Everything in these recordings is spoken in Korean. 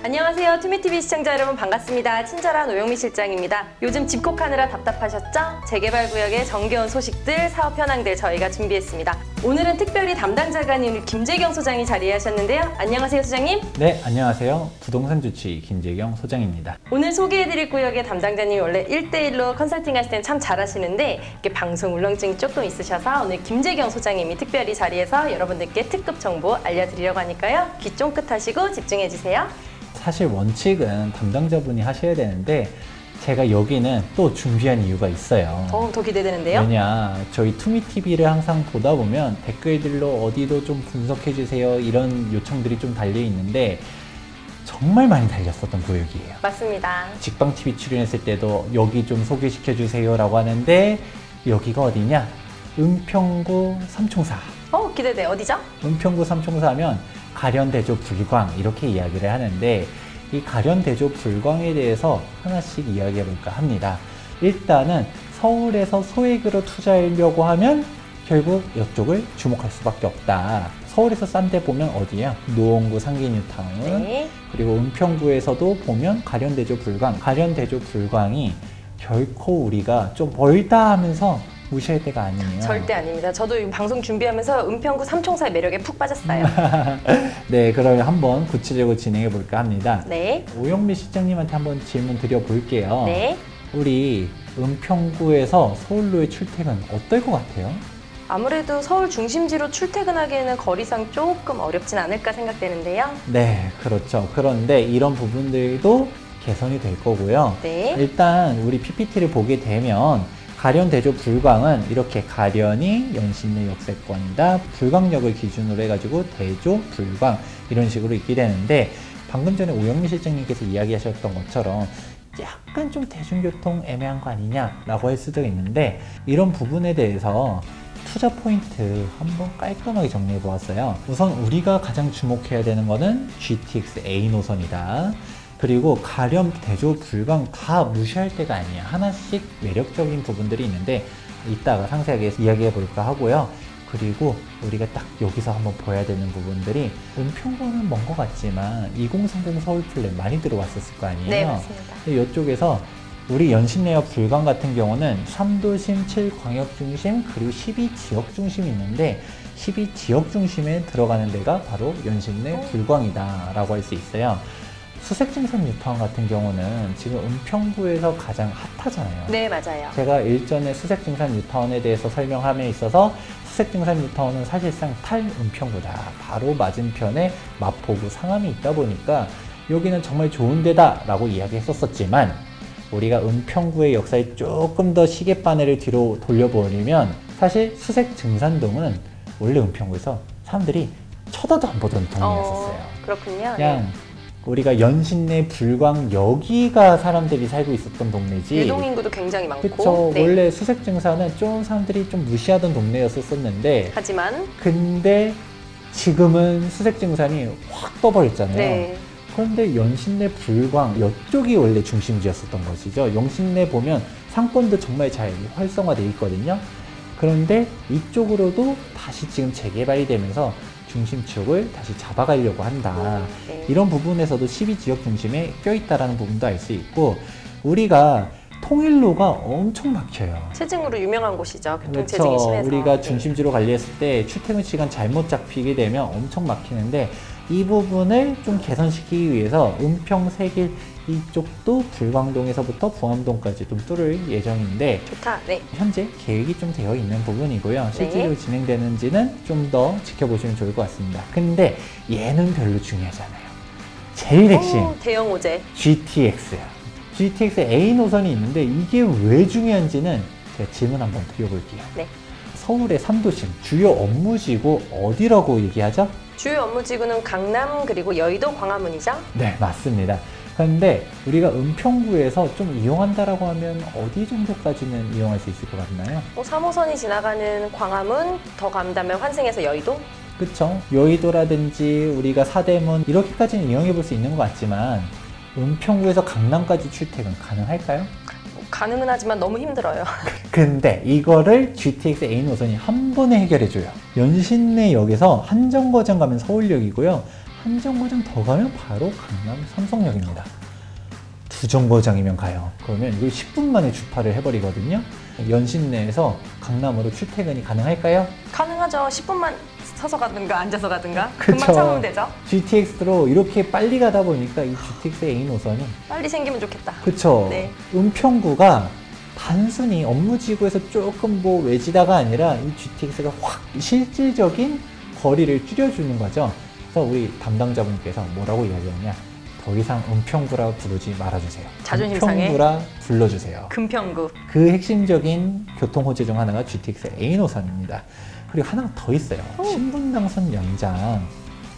안녕하세요. 투미TV 시청자 여러분 반갑습니다. 친절한 오영미 실장입니다. 요즘 집콕하느라 답답하셨죠? 재개발 구역의 정겨운 소식들, 사업 현황들 저희가 준비했습니다. 오늘은 특별히 담당자가 아닌 김재경 소장이 자리하셨는데요. 안녕하세요, 소장님. 네, 안녕하세요. 부동산 주치 김재경 소장입니다. 오늘 소개해드릴 구역의 담당자님이 원래 1대1로 컨설팅 하실 때는 참 잘하시는데 이렇게 방송 울렁증이 조금 있으셔서 오늘 김재경 소장님이 특별히 자리해서 여러분들께 특급 정보 알려드리려고 하니까요. 귀 쫑긋 하시고 집중해주세요. 사실 원칙은 담당자분이 하셔야 되는데 제가 여기는 또 준비한 이유가 있어요. 더 기대되는데요. 왜냐, 저희 투미TV를 항상 보다 보면 댓글들로 어디도 좀 분석해주세요 이런 요청들이 좀 달려있는데 정말 많이 달렸었던 구역이에요. 맞습니다. 직방TV 출연했을 때도 여기 좀 소개시켜주세요 라고 하는데 여기가 어디냐? 은평구 삼총사. 기대돼. 어디죠? 은평구 삼총사 하면 가련대조 불광 이렇게 이야기를 하는데 이 가련대조 불광에 대해서 하나씩 이야기해 볼까 합니다. 일단은 서울에서 소액으로 투자하려고 하면 결국 이쪽을 주목할 수밖에 없다. 서울에서 싼 데 보면 어디야? 노원구 상기뉴타운, 네. 그리고 은평구에서도 보면 가련대조 불광. 가련대조 불광이 결코 우리가 좀 멀다 하면서 무시할 때가 아니에요. 절대 아닙니다. 저도 이 방송 준비하면서 은평구 삼총사의 매력에 푹 빠졌어요. 네, 그러면 한번 구체적으로 진행해 볼까 합니다. 네. 오영미 실장님한테 한번 질문 드려볼게요. 네. 우리 은평구에서 서울로의 출퇴근 어떨 것 같아요? 아무래도 서울 중심지로 출퇴근하기에는 거리상 조금 어렵진 않을까 생각되는데요. 네, 그렇죠. 그런데 이런 부분들도 개선이 될 거고요. 네. 일단 우리 PPT를 보게 되면 가련대조 불광은 이렇게 가련이 연신내 역세권이다. 불광역을 기준으로 해가지고 대조 불광 이런 식으로 있게 되는데 방금 전에 오영미 실장님께서 이야기하셨던 것처럼 약간 좀 대중교통 애매한 거 아니냐라고 할 수도 있는데 이런 부분에 대해서 투자 포인트 한번 깔끔하게 정리해 보았어요. 우선 우리가 가장 주목해야 되는 거는 GTX A 노선이다. 그리고 가련, 대조, 불광 다 무시할 때가 아니에요. 하나씩 매력적인 부분들이 있는데 이따가 상세하게 이야기해 볼까 하고요. 그리고 우리가 딱 여기서 한번 보여야 되는 부분들이 은평구는 먼 것 같지만 2030 서울 플랜 많이 들어왔었을 거 아니에요. 네, 맞습니다. 근데 이쪽에서 우리 연신내역 불광 같은 경우는 3도심, 7광역중심, 그리고 12지역중심이 있는데 12지역중심에 들어가는 데가 바로 연신내 불광이다 라고 할 수 있어요. 수색증산 뉴타운 같은 경우는 지금 은평구에서 가장 핫하잖아요. 네, 맞아요. 제가 일전에 수색증산 뉴타운에 대해서 설명함에 있어서 수색증산 뉴타운은 사실상 탈은평구다. 바로 맞은편에 마포구 상암이 있다 보니까 여기는 정말 좋은 데다 라고 이야기했었지만 우리가 은평구의 역사에 조금 더 시계바늘을 뒤로 돌려버리면 사실 수색증산동은 원래 은평구에서 사람들이 쳐다도 안 보던 동네였었어요. 그렇군요. 그냥 네. 우리가 연신내 불광 여기가 사람들이 살고 있었던 동네지. 유동 인구도 굉장히 많고. 그쵸. 네. 원래 수색증사는 좀 사람들이 좀 무시하던 동네였었는데 하지만 근데 지금은 수색증산이 확 떠버렸잖아요. 네. 그런데 연신내 불광 이쪽이 원래 중심지였었던 것이죠. 연신내 보면 상권도 정말 잘 활성화되어 있거든요. 그런데 이쪽으로도 다시 지금 재개발이 되면서 중심축을 다시 잡아가려고 한다. 네. 이런 부분에서도 12지역 중심에 껴있다는 부분도 알 수 있고 우리가 통일로가 엄청 막혀요. 체증으로 유명한 곳이죠. 교통체증이 그렇죠. 심해서. 우리가 중심지로 관리했을 때 출퇴근 시간 잘못 잡히게 되면 엄청 막히는데 이 부분을 좀 개선시키기 위해서 은평 세길 이쪽도 불광동에서부터 부암동까지 좀 뚫을 예정인데 좋다. 네. 현재 계획이 좀 되어 있는 부분이고요. 실제로 네. 진행되는지는 좀 더 지켜보시면 좋을 것 같습니다. 근데 얘는 별로 중요하잖아요. 제일 핵심 대형 호재. GTX야. GTX A 노선이 있는데 이게 왜 중요한지는 제가 질문 한번 드려볼게요. 네. 서울의 3도심 주요 업무지구 어디라고 얘기하죠? 주요 업무지구는 강남 그리고 여의도 광화문이죠. 네, 맞습니다. 그런데 우리가 은평구에서 좀 이용한다라고 하면 어디 정도까지는 이용할 수 있을 것 같나요? 3호선이 지나가는 광화문, 더 간다면 환승해서 여의도? 그쵸? 여의도라든지 우리가 사대문 이렇게까지는 이용해 볼 수 있는 것 같지만 은평구에서 강남까지 출퇴근 가능할까요? 가능은 하지만 너무 힘들어요. 근데 이거를 GTX A 노선이 한 번에 해결해줘요. 연신내역에서 한정거장 가면 서울역이고요. 한 정거장 더 가면 바로 강남 삼성역입니다. 두 정거장이면 가요. 그러면 이걸 10분 만에 주파를 해버리거든요. 연신내에서 강남으로 출퇴근이 가능할까요? 가능하죠. 10분만 서서 가든가 앉아서 가든가 그쵸. 금방 참으면 되죠. GTX로 이렇게 빨리 가다 보니까 이 GTX A 노선이 빨리 생기면 좋겠다. 그쵸. 네. 은평구가 단순히 업무지구에서 조금 뭐 외지다가 아니라 이 GTX가 확 실질적인 거리를 줄여주는 거죠. 그래서 우리 담당자분께서 뭐라고 이야기하냐. 더 이상 은평구라 부르지 말아주세요. 자존심 상해. 은평구라 불러주세요. 금평구. 그 핵심적인 교통호재 중 하나가 GTX A 노선입니다. 그리고 하나가 더 있어요. 신분당선 연장.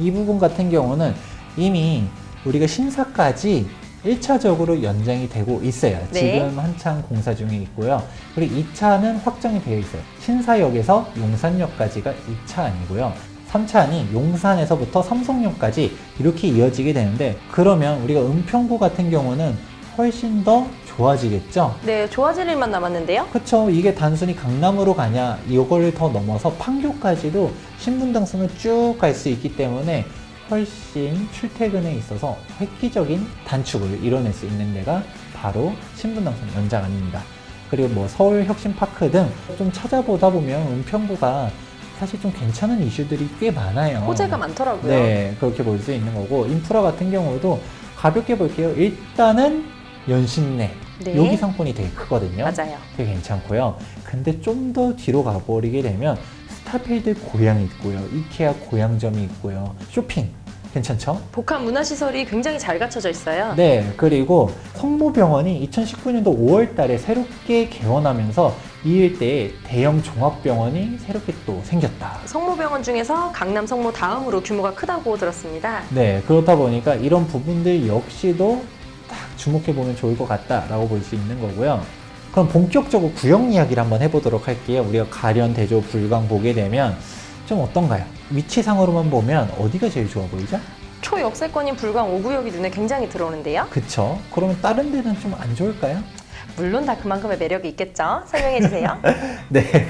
이 부분 같은 경우는 이미 우리가 신사까지 1차적으로 연장이 되고 있어요. 네. 지금 한창 공사 중에 있고요. 그리고 2차는 확정이 되어 있어요. 신사역에서 용산역까지가 2차 아니고요. 3차는 용산에서부터 삼성역까지 이렇게 이어지게 되는데, 그러면 우리가 은평구 같은 경우는 훨씬 더 좋아지겠죠? 네, 좋아질 일만 남았는데요. 그쵸. 이게 단순히 강남으로 가냐, 이걸 더 넘어서 판교까지도 신분당선을 쭉 갈 수 있기 때문에 훨씬 출퇴근에 있어서 획기적인 단축을 이뤄낼 수 있는 데가 바로 신분당선 연장 아닙니다. 그리고 뭐 서울혁신파크 등 좀 찾아보다 보면 은평구가 사실 좀 괜찮은 이슈들이 꽤 많아요. 호재가 많더라고요. 네, 그렇게 볼 수 있는 거고, 인프라 같은 경우도 가볍게 볼게요. 일단은 연신내 네. 여기 상권이 되게 크거든요. 맞아요. 되게 괜찮고요. 근데 좀 더 뒤로 가버리게 되면 스타필드 고향이 있고요, 이케아 고향점이 있고요, 쇼핑 괜찮죠? 복합 문화시설이 굉장히 잘 갖춰져 있어요. 네, 그리고 성모병원이 2019년도 5월 달에 새롭게 개원하면서 이 일대에 대형 종합병원이 새롭게 또 생겼다. 성모병원 중에서 강남 성모 다음으로 규모가 크다고 들었습니다. 네, 그렇다 보니까 이런 부분들 역시도 딱 주목해보면 좋을 것 같다라고 볼 수 있는 거고요. 그럼 본격적으로 구역 이야기를 한번 해보도록 할게요. 우리가 가련, 대조, 불광 보게 되면 좀 어떤가요? 위치상으로만 보면 어디가 제일 좋아 보이죠? 초역세권인 불광 5구역이 눈에 굉장히 들어오는데요. 그쵸? 그러면 다른 데는 좀 안 좋을까요? 물론 다 그만큼의 매력이 있겠죠. 설명해 주세요. 네,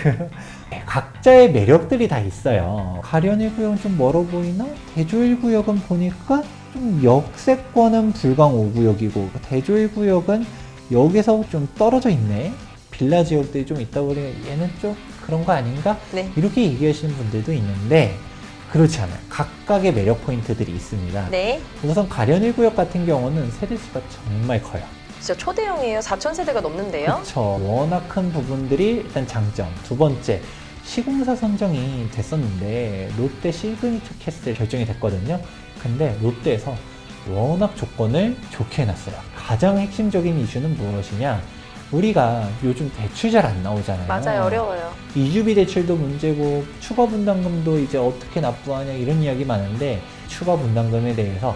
각자의 매력들이 다 있어요. 가련 1구역은 좀 멀어 보이나? 대조 1구역은 보니까 좀 역세권은 불광 5구역이고 대조 1구역은 여기서 좀 떨어져 있네. 빌라 지역들이 좀 있다 보니까 얘는 좀 그런 거 아닌가? 네. 이렇게 얘기하시는 분들도 있는데 그렇지 않아요. 각각의 매력 포인트들이 있습니다. 네. 우선 가련 1구역 같은 경우는 세대수가 정말 커요. 진짜 초대형이에요. 4,000세대가 넘는데요. 그렇죠. 워낙 큰 부분들이 일단 장점. 두 번째, 시공사 선정이 됐었는데 롯데 시그니처 캐슬 결정이 됐거든요. 근데 롯데에서 워낙 조건을 좋게 해놨어요. 가장 핵심적인 이슈는 무엇이냐? 우리가 요즘 대출 잘 안 나오잖아요. 맞아요. 어려워요. 이주비 대출도 문제고 추가 분담금도 이제 어떻게 납부하냐 이런 이야기 많은데, 추가 분담금에 대해서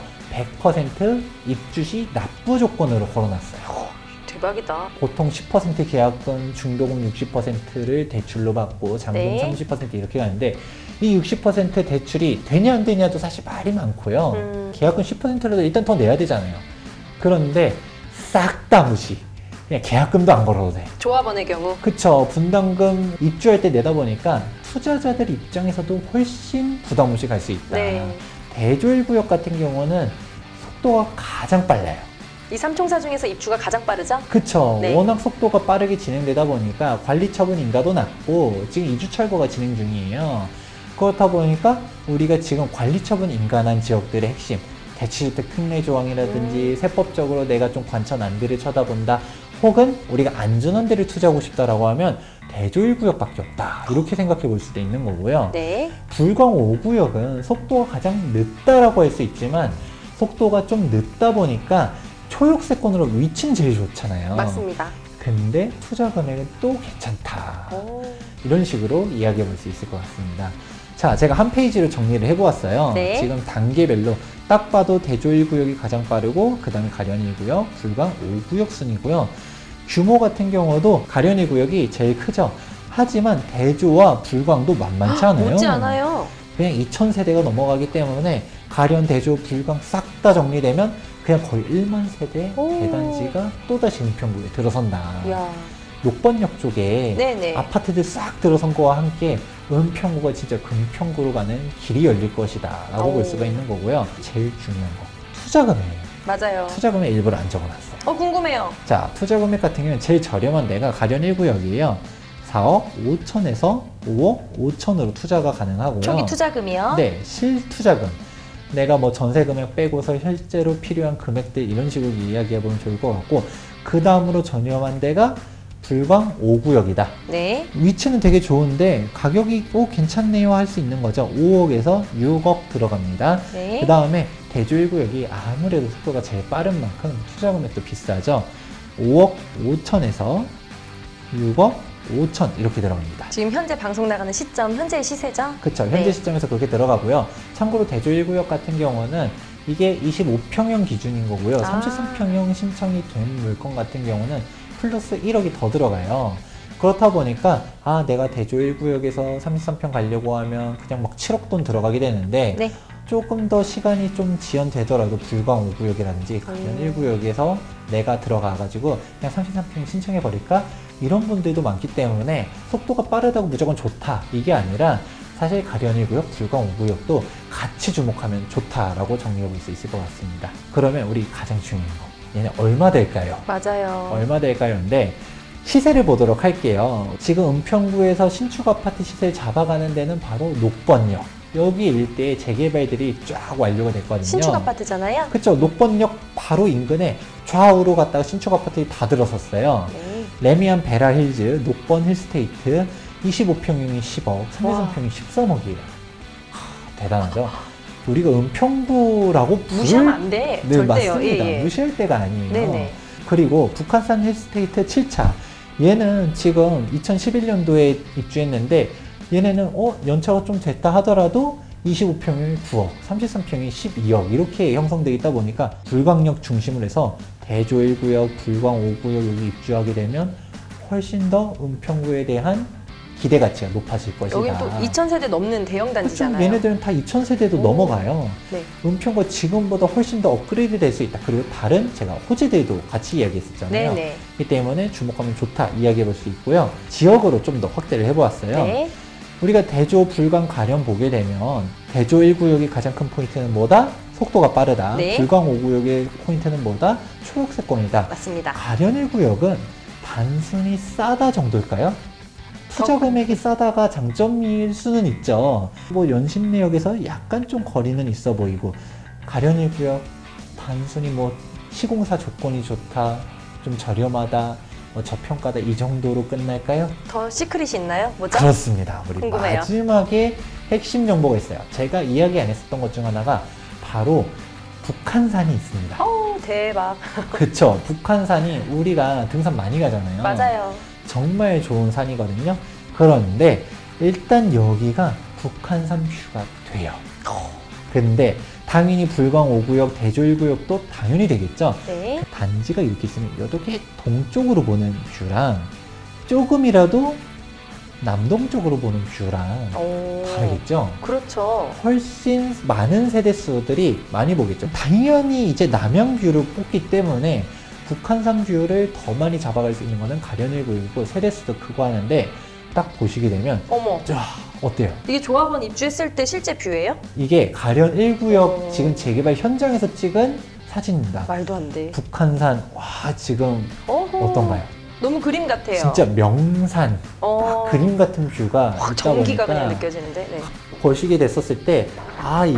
100% 입주 시 납부 조건으로 걸어놨어요. 대박이다. 보통 10% 계약금, 중도금 60%를 대출로 받고 잔금 네. 30% 이렇게 가는데, 이 60% 대출이 되냐 안 되냐도 사실 말이 많고요. 계약금 10%라도 일단 더 내야 되잖아요. 그런데 싹 다 무시. 그냥 계약금도 안 걸어도 돼. 조합원의 경우. 그쵸. 분담금 입주할 때 내다 보니까 투자자들 입장에서도 훨씬 부담 없이 갈 수 있다. 네. 대조 1구역 같은 경우는 속도가 가장 빨라요. 이 삼총사 중에서 입주가 가장 빠르죠? 그쵸. 네. 워낙 속도가 빠르게 진행되다 보니까 관리 처분 인가도 낮고 지금 이주 철거가 진행 중이에요. 그렇다 보니까 우리가 지금 관리 처분 인가난 지역들의 핵심, 대치주택 특례 조항이라든지 세법적으로 내가 좀 관천안들을 쳐다본다, 혹은 우리가 안전한 데를 투자하고 싶다라고 하면 대조 1구역밖에 없다, 이렇게 생각해 볼 수도 있는 거고요. 네. 불광 5구역은 속도가 가장 늦다라고 할 수 있지만 속도가 좀 늦다 보니까 초역세권으로 위치는 제일 좋잖아요. 맞습니다. 근데 투자 금액은 또 괜찮다. 오. 이런 식으로 이야기해 볼 수 있을 것 같습니다. 자, 제가 한 페이지를 정리를 해보았어요. 네. 지금 단계별로 딱 봐도 대조 1구역이 가장 빠르고 그 다음에 가련 1구역, 불광 5구역 순이고요. 규모 같은 경우도 가련 1구역이 제일 크죠. 하지만 대조와 불광도 만만치 않아요. 못지 않아요. 그냥 2,000세대가 넘어가기 때문에 가련, 대조, 불광 싹 다 정리되면 그냥 거의 1만 세대 오. 대단지가 또다시 은평구에 들어선다. 이야. 녹번역 쪽에 네네. 아파트들 싹 들어선 거와 함께 은평구가 진짜 금평구로 가는 길이 열릴 것이다 라고 볼 수가 있는 거고요. 제일 중요한 거, 투자금이에요. 맞아요. 투자금을 일부러 안 적어놨어. 궁금해요. 자, 투자금액 같은 경우는 제일 저렴한 데가 가련 1구역이에요. 4억 5천에서 5억 5천으로 투자가 가능하고요. 초기 투자금이요? 네, 실투자금. 내가 뭐 전세 금액 빼고서 실제로 필요한 금액들 이런 식으로 이야기해 보면 좋을 것 같고, 그 다음으로 저렴한 데가 불광 5구역이다. 네. 위치는 되게 좋은데 가격이 괜찮네요 할 수 있는 거죠. 5억에서 6억 들어갑니다. 네. 그 다음에 대조 1구역이 아무래도 속도가 제일 빠른 만큼 투자 금액도 비싸죠. 5억 5천에서 6억 5천 이렇게 들어갑니다. 지금 현재 방송 나가는 시점, 현재의 시세죠? 그렇죠. 현재 네. 시점에서 그렇게 들어가고요. 참고로 대조 1구역 같은 경우는 이게 25평형 기준인 거고요. 33평형 신청이 된 물건 같은 경우는 플러스 1억이 더 들어가요. 그렇다 보니까 내가 대조 1구역에서 33평 가려고 하면 그냥 막 7억 돈 들어가게 되는데 네. 조금 더 시간이 좀 지연되더라도 불광 5구역이라든지 가련 1구역에서 내가 들어가가지고 그냥 33평 신청해 버릴까? 이런 분들도 많기 때문에 속도가 빠르다고 무조건 좋다 이게 아니라 사실 가련 1구역, 불광 5구역도 같이 주목하면 좋다라고 정리해 볼 수 있을 것 같습니다. 그러면 우리 가장 중요한 거, 얘는 얼마 될까요? 맞아요. 얼마 될까요?인데 시세를 보도록 할게요. 지금 은평구에서 신축 아파트 시세를 잡아가는 데는 바로 녹번역. 여기 일대에 재개발들이 쫙 완료가 됐거든요. 신축 아파트잖아요? 그렇죠. 녹번역 바로 인근에 좌우로 갔다가 신축 아파트들이 다 들어섰어요. 네. 레미안 베라힐즈, 녹번 힐스테이트 25평형이 10억, 33평이 13억이에요. 대단하죠? 우리가 은평구라고 무시하면 안 돼. 네, 절대요. 맞습니다. 예, 예. 무시할 때가 아니에요. 네네. 그리고 북한산 힐스테이트 7차. 얘는 지금 2011년도에 입주했는데 얘네는 연차가 좀 됐다 하더라도 25평이 9억, 33평이 12억 이렇게 형성되어 있다 보니까 불광역 중심으로 해서 대조 1구역, 불광 5구역 여기 입주하게 되면 훨씬 더 은평구에 대한 기대 가치가 높아질 것이다. 여긴 또 2,000세대 넘는 대형 단지잖아요. 얘네들은 다 2,000세대도 넘어가요. 네. 은평구 지금보다 훨씬 더 업그레이드 될 수 있다. 그리고 다른 제가 호재들도 같이 이야기했었잖아요. 네네. 이 때문에 주목하면 좋다 이야기해 볼 수 있고요. 지역으로 좀 더 확대를 해보았어요. 네. 우리가 대조, 불광, 가련 보게 되면 대조 1구역의 가장 큰 포인트는 뭐다? 속도가 빠르다. 네. 불광 5구역의 포인트는 뭐다? 초록세권이다. 맞습니다. 가련 1구역은 단순히 싸다 정도일까요? 투자 금액이 싸다가 장점일 수는 있죠. 뭐 연신내역에서 약간 좀 거리는 있어 보이고, 가련 1구역 단순히 뭐 시공사 조건이 좋다, 좀 저렴하다, 뭐 저평가다 이 정도로 끝날까요? 더 시크릿이 있나요? 뭐죠? 그렇습니다. 우리 궁금해요. 마지막에 핵심 정보가 있어요. 제가 이야기 안 했었던 것 중 하나가 바로 북한산이 있습니다. 대박. 그쵸. 북한산이 우리가 등산 많이 가잖아요. 맞아요. 정말 좋은 산이거든요. 그런데 일단 여기가 북한산 뷰가 돼요. 근데 당연히 불광 5구역, 대조 1구역도 당연히 되겠죠. 네. 단지가 이렇게 있으면 이렇게 동쪽으로 보는 뷰랑 조금이라도 남동 쪽으로 보는 뷰랑 다르겠죠. 그렇죠. 훨씬 많은 세대수들이 많이 보겠죠. 당연히 이제 남양 뷰를 뽑기 때문에 북한산 뷰를 더 많이 잡아갈 수 있는 거는 가련 1구역이고 세대수도 크고 하는데 딱 보시게 되면 어머. 어때요? 이게 조합원 입주했을 때 실제 뷰예요? 이게 가련 1구역 지금 재개발 현장에서 찍은 사진입니다. 말도 안 돼. 북한산 와 지금 어떤가요? 너무 그림 같아요. 진짜 명산 딱 그림 같은 뷰가 있다 전기가 보니까 그냥 느껴지는데. 네. 보시게 됐었을 때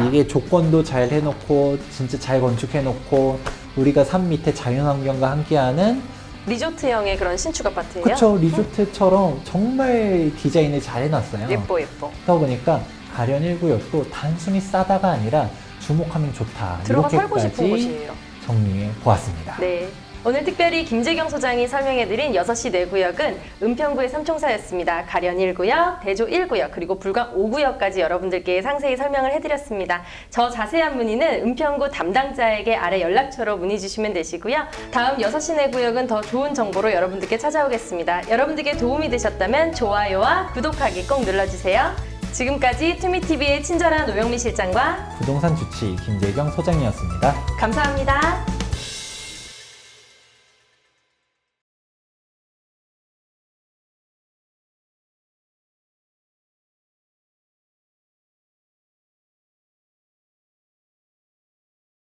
이게 조건도 잘 해놓고 진짜 잘 건축해놓고 우리가 산 밑에 자연환경과 함께하는 리조트형의 그런 신축 아파트예요? 그쵸 리조트처럼 정말 디자인을 잘 해놨어요. 예뻐. 그러다 보니까 가련 1구역도 단순히 싸다가 아니라 주목하면 좋다. 들어가 살고 싶은 이렇게까지 곳이에요. 정리해 보았습니다. 네. 오늘 특별히 김재경 소장이 설명해드린 6시 내구역은 은평구의 3총사였습니다. 가련 1구역, 대조 1구역, 그리고 불광 5구역까지 여러분들께 상세히 설명을 해드렸습니다. 저 자세한 문의는 은평구 담당자에게 아래 연락처로 문의 주시면 되시고요. 다음 6시 내구역은 더 좋은 정보로 여러분들께 찾아오겠습니다. 여러분들께 도움이 되셨다면 좋아요와 구독하기 꼭 눌러주세요. 지금까지 투미TV의 친절한 오영미 실장과 부동산 주치 김재경 소장이었습니다. 감사합니다.